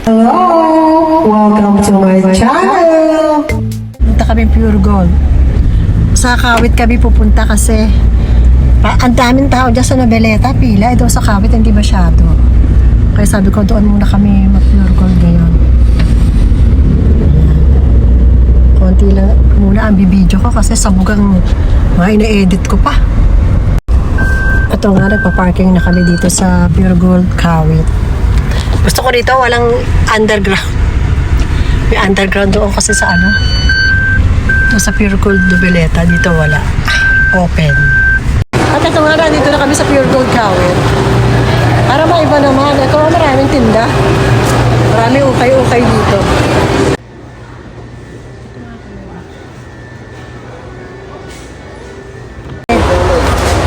Hello! Welcome to my channel! Punta kami Pure Gold. Sa Kawit kami pupunta kasi ang daming tao dyan sa Noveleta, pila. Ito sa Kawit hindi masyado. Kaya sabi ko doon muna kami mag-Pure Gold ngayon. Konti lang muna ang bibidyo ko kasi sabugang mga ina-edit ko pa. Ito nga, nagpa-parking na kami dito sa Pure Gold Kawit. Gusto ko dito walang underground. May underground doon kasi sa ano. Ito sa Pure Gold Noveleta, dito wala. Open. At ito nga, dito na kami sa Pure Gold Kawit. Para maiba naman. Ito maraming tinda. Maraming ukay-ukay dito.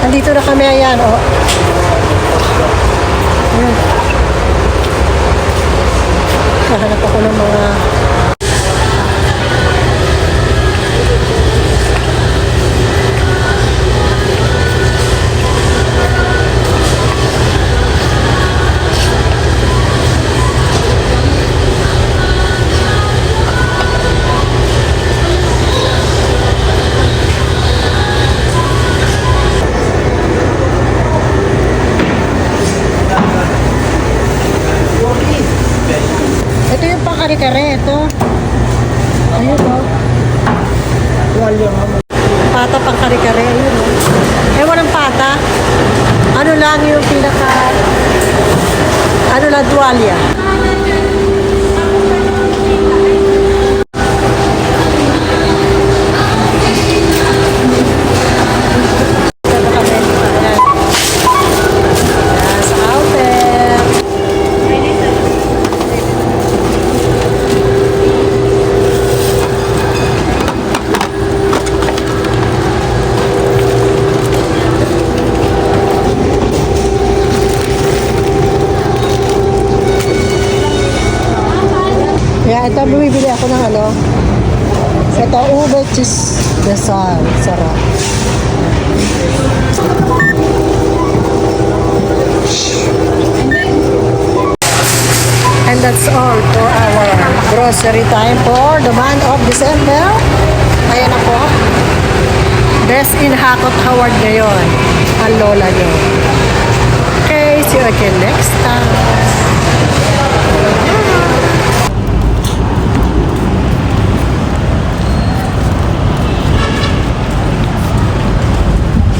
Nandito na kami, ayan, oh. Ayan. Nahanap ako ng mga kare-kare, ito. Ayun, oh. Pata pang kare-kare, ayun, oh. Eh, walang pata. Ano lang yung pinaka... Ano lang, tuwalya. Ito, bumibili ako ng ano. Ito, ube cheese desal. Sarap. And that's all for our grocery time for the month of December. Ayan na po. Best in Hakot Howard ngayon. Ang lola nyo. Okay, see you again next time.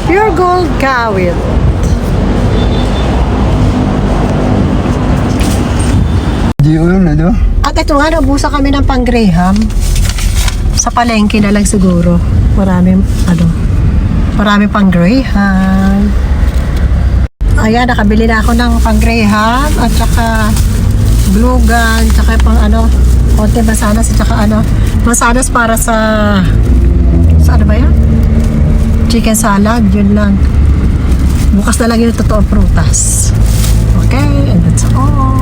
Pure Gold Kawit. At ito nga, nabusa kami ng pang-Graham. Sa palengke na lang siguro. Marami pang-Graham. Ayan, nakabili na ako ng pang-Graham at saka glue gun, saka pang ano, konti masanas at saka ano, masanas para sa ano ba yan? Chicken salad, yun lang. Bukas na lang yung totoong prutas. Okay, and that's all.